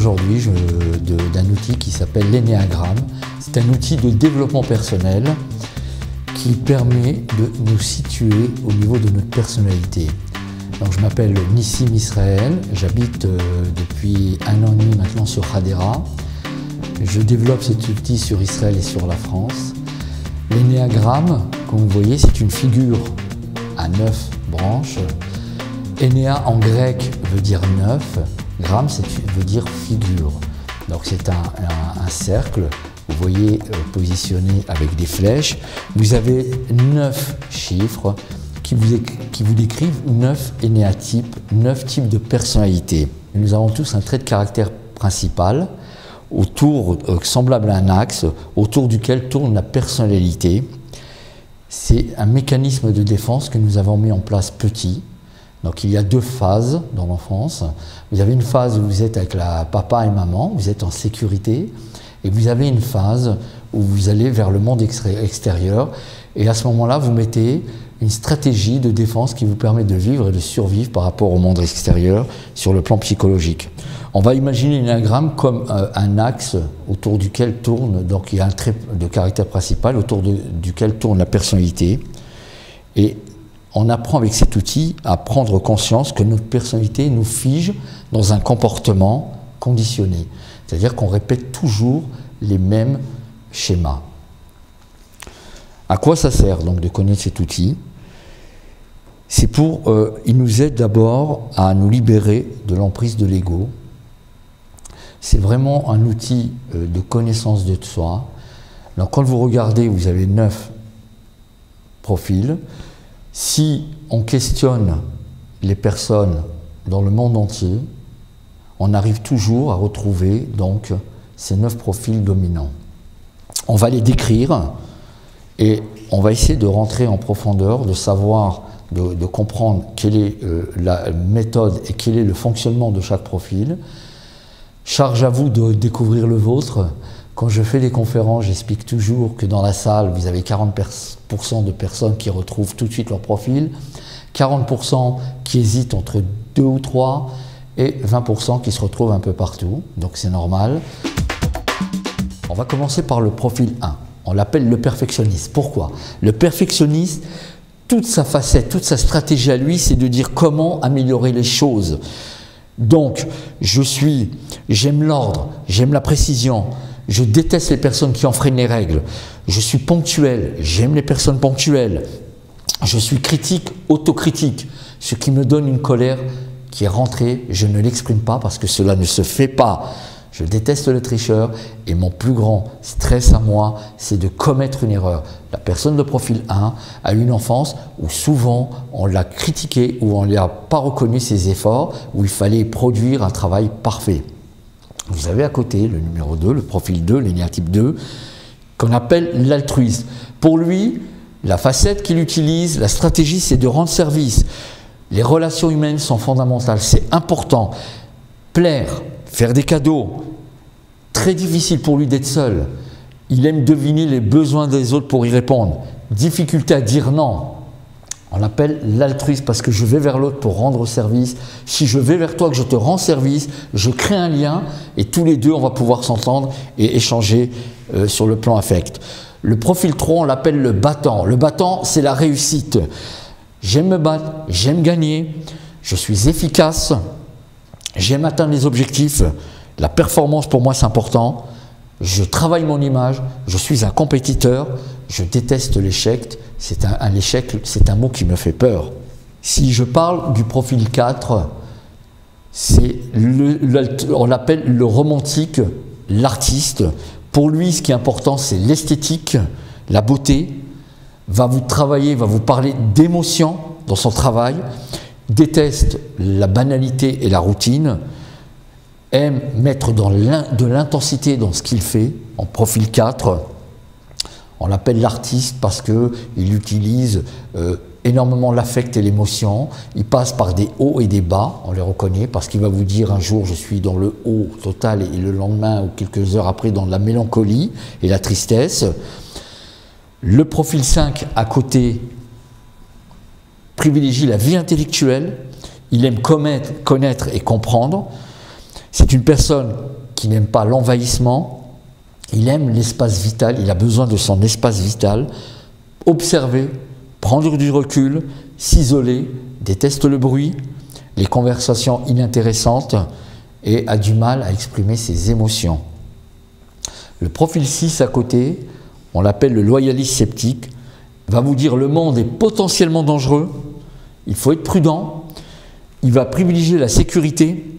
aujourd'hui d'un outil qui s'appelle l'énéagramme. C'est un outil de développement personnel qui permet de nous situer au niveau de notre personnalité. Donc, je m'appelle Nissim Israël, j'habite depuis 1 an et demi maintenant sur Hadera. Je développe cet outil sur Israël et sur la France. L'énéagramme, comme vous voyez, c'est une figure à 9 branches. Énéa en grec veut dire 9, gramme veut dire figure. Donc c'est un cercle, vous voyez, positionné avec des flèches. Vous avez 9 chiffres qui vous décrivent 9 énéatypes, 9 types de personnalités. Nous avons tous un trait de caractère principal, semblable à un axe, autour duquel tourne la personnalité. C'est un mécanisme de défense que nous avons mis en place petit. Donc il y a 2 phases dans l'enfance. Vous avez une phase où vous êtes avec papa et maman, vous êtes en sécurité, et vous avez une phase où vous allez vers le monde extérieur, et à ce moment-là, vous mettez une stratégie de défense qui vous permet de vivre et de survivre par rapport au monde extérieur sur le plan psychologique. On va imaginer l'énéagramme comme un axe autour duquel tourne, donc il y a un trait de caractère principal autour duquel tourne la personnalité. Et on apprend avec cet outil à prendre conscience que notre personnalité nous fige dans un comportement conditionné. C'est-à-dire qu'on répète toujours les mêmes schémas. À quoi ça sert donc de connaître cet outil? C'est il nous aide d'abord à nous libérer de l'emprise de l'ego. C'est vraiment un outil de connaissance de soi. Donc quand vous regardez, vous avez 9 profils. Si on questionne les personnes dans le monde entier, on arrive toujours à retrouver donc ces 9 profils dominants. On va les décrire et on va essayer de rentrer en profondeur, de savoir, de comprendre quelle est la méthode et quel est le fonctionnement de chaque profil. Charge à vous de découvrir le vôtre. Quand je fais des conférences, j'explique toujours que dans la salle, vous avez 40% de personnes qui retrouvent tout de suite leur profil, 40% qui hésitent entre 2 ou 3 et 20% qui se retrouvent un peu partout, donc c'est normal. On va commencer par le profil 1. On l'appelle le perfectionniste. Pourquoi? Le perfectionniste, toute sa facette, toute sa stratégie à lui, c'est de dire comment améliorer les choses. Donc, j'aime l'ordre, j'aime la précision, je déteste les personnes qui enfreignent les règles, je suis ponctuel, j'aime les personnes ponctuelles, je suis critique, autocritique, ce qui me donne une colère qui est rentrée, je ne l'exprime pas parce que cela ne se fait pas. Je déteste le tricheur et mon plus grand stress à moi, c'est de commettre une erreur. La personne de profil 1 a eu une enfance où souvent on l'a critiqué, où on n'a pas reconnu ses efforts, où il fallait produire un travail parfait. Vous avez à côté le numéro 2, le profil 2, l'énéatype 2, qu'on appelle l'altruisme. Pour lui, la facette qu'il utilise, la stratégie, c'est de rendre service. Les relations humaines sont fondamentales, c'est important. Plaire, faire des cadeaux, très difficile pour lui d'être seul. Il aime deviner les besoins des autres pour y répondre. Difficulté à dire non. On l'appelle l'altruisme parce que je vais vers l'autre pour rendre service. Si je vais vers toi, que je te rends service, je crée un lien et tous les deux, on va pouvoir s'entendre et échanger sur le plan affect. Le profil 3, on l'appelle le battant. Le battant, c'est la réussite. J'aime me battre, j'aime gagner, je suis efficace. J'aime atteindre les objectifs, la performance pour moi c'est important, je travaille mon image, je suis un compétiteur, je déteste l'échec, l'échec c'est un mot qui me fait peur. Si je parle du profil 4, on l'appelle le romantique, l'artiste. Pour lui ce qui est important c'est l'esthétique, la beauté, va vous parler d'émotion dans son travail, déteste la banalité et la routine, aime mettre de l'intensité dans ce qu'il fait, en profil 4. On l'appelle l'artiste parce qu'il utilise énormément l'affect et l'émotion. Il passe par des hauts et des bas, on les reconnaît, parce qu'il va vous dire un jour je suis dans le haut total et le lendemain ou quelques heures après dans la mélancolie et la tristesse. Le profil 5 à côté privilégie la vie intellectuelle, il aime connaître et comprendre. C'est une personne qui n'aime pas l'envahissement, il aime l'espace vital, il a besoin de son espace vital, observer, prendre du recul, s'isoler, déteste le bruit, les conversations inintéressantes et a du mal à exprimer ses émotions. Le profil 6 à côté, on l'appelle le loyaliste sceptique, va vous dire le monde est potentiellement dangereux, il faut être prudent, il va privilégier la sécurité,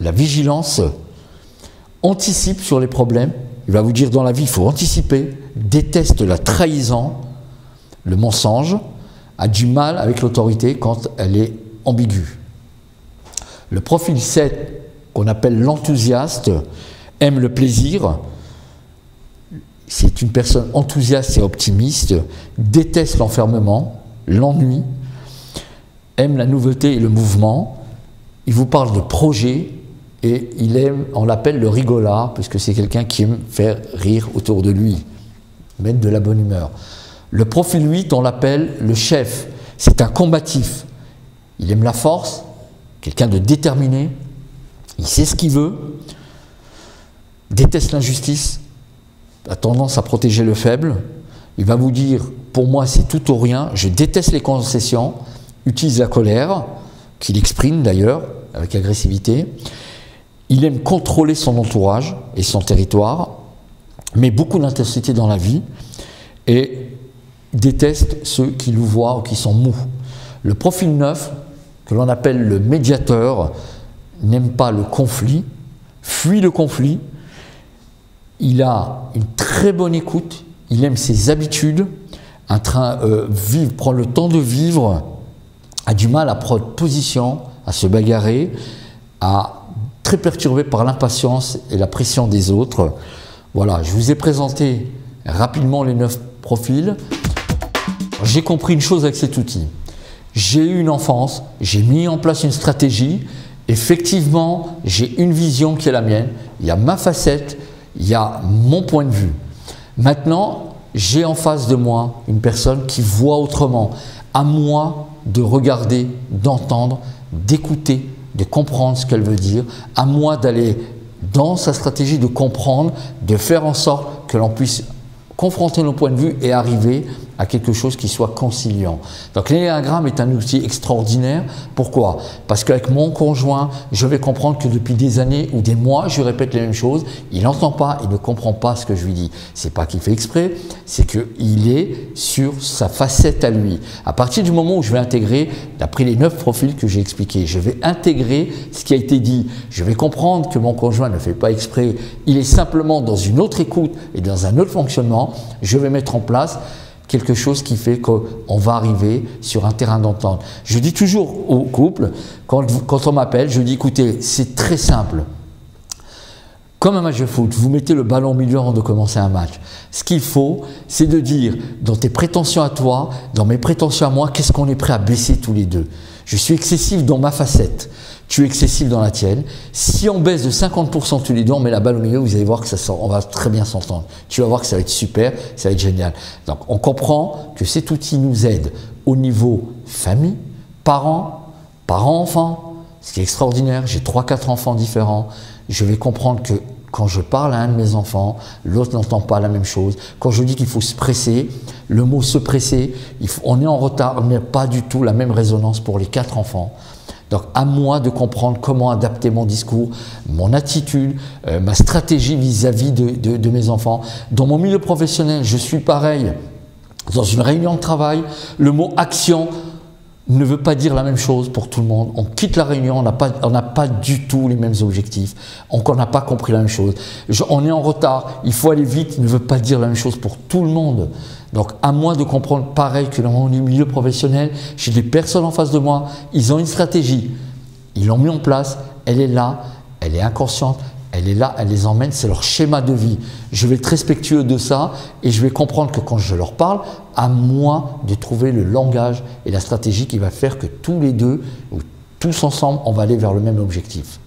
la vigilance, anticipe sur les problèmes, il va vous dire dans la vie il faut anticiper, déteste la trahison, le mensonge, a du mal avec l'autorité quand elle est ambiguë. Le profil 7, qu'on appelle l'enthousiaste, aime le plaisir, c'est une personne enthousiaste et optimiste, déteste l'enfermement, l'ennui, aime la nouveauté et le mouvement, il vous parle de projet et il aime, on l'appelle le rigolard, puisque c'est quelqu'un qui aime faire rire autour de lui, mettre de la bonne humeur. Le profil 8, on l'appelle le chef, c'est un combatif, il aime la force, quelqu'un de déterminé, il sait ce qu'il veut, déteste l'injustice, a tendance à protéger le faible, il va vous dire, pour moi c'est tout ou rien, je déteste les concessions, utilise la colère, qu'il exprime d'ailleurs avec agressivité, il aime contrôler son entourage et son territoire, met beaucoup d'intensité dans la vie et déteste ceux qui nous voient ou qui sont mous. Le profil 9, que l'on appelle le médiateur, n'aime pas le conflit, fuit le conflit, il a une très bonne écoute, il aime ses habitudes, prend le temps de vivre, a du mal à prendre position, à se bagarrer, très perturbé par l'impatience et la pression des autres. Voilà, je vous ai présenté rapidement les 9 profils. J'ai compris une chose avec cet outil. J'ai eu une enfance, j'ai mis en place une stratégie, effectivement, j'ai une vision qui est la mienne, il y a ma facette, il y a mon point de vue. Maintenant, j'ai en face de moi une personne qui voit autrement. À moi de regarder, d'entendre, d'écouter, de comprendre ce qu'elle veut dire, à moi d'aller dans sa stratégie de comprendre, de faire en sorte que l'on puisse confronter nos points de vue et arriver à quelque chose qui soit conciliant. Donc l'énéagramme est un outil extraordinaire. Pourquoi? Parce qu'avec mon conjoint, je vais comprendre que depuis des années ou des mois, je lui répète les mêmes choses, il n'entend pas, il ne comprend pas ce que je lui dis. C'est pas qu'il fait exprès, c'est qu'il est sur sa facette à lui. À partir du moment où je vais intégrer, d'après les 9 profils que j'ai expliqués, je vais intégrer ce qui a été dit. Je vais comprendre que mon conjoint ne fait pas exprès, il est simplement dans une autre écoute et dans un autre fonctionnement. Je vais mettre en place quelque chose qui fait qu'on va arriver sur un terrain d'entente. Je dis toujours au couple, quand on m'appelle, je dis écoutez, c'est très simple. Comme un match de foot, vous mettez le ballon au milieu avant de commencer un match. Ce qu'il faut, c'est de dire, dans tes prétentions à toi, dans mes prétentions à moi, qu'est-ce qu'on est prêt à baisser tous les deux. Je suis excessif dans ma facette, tu es excessif dans la tienne. Si on baisse de 50% tous les deux, on met la balle au milieu, vous allez voir que on va très bien s'entendre. Tu vas voir que ça va être super, ça va être génial. Donc on comprend que cet outil nous aide au niveau famille, parents-enfants, ce qui est extraordinaire. J'ai 3-4 enfants différents. Je vais comprendre que quand je parle à un de mes enfants, l'autre n'entend pas la même chose. Quand je dis qu'il faut se presser, le mot se presser, on est en retard, on n'a pas du tout la même résonance pour les 4 enfants. Donc à moi de comprendre comment adapter mon discours, mon attitude, ma stratégie vis-à-vis de mes enfants. Dans mon milieu professionnel, je suis pareil. Dans une réunion de travail, le mot action ne veut pas dire la même chose pour tout le monde. On quitte la réunion, on n'a pas du tout les mêmes objectifs. On n'a pas compris la même chose. On est en retard, il faut aller vite, ne veut pas dire la même chose pour tout le monde. Donc à moi de comprendre pareil que dans mon milieu professionnel, j'ai des personnes en face de moi, ils ont une stratégie, ils l'ont mis en place, elle est là, elle est inconsciente, elle est là, elle les emmène, c'est leur schéma de vie. Je vais être respectueux de ça et je vais comprendre que quand je leur parle, à moi de trouver le langage et la stratégie qui va faire que tous les deux, ou tous ensemble, on va aller vers le même objectif.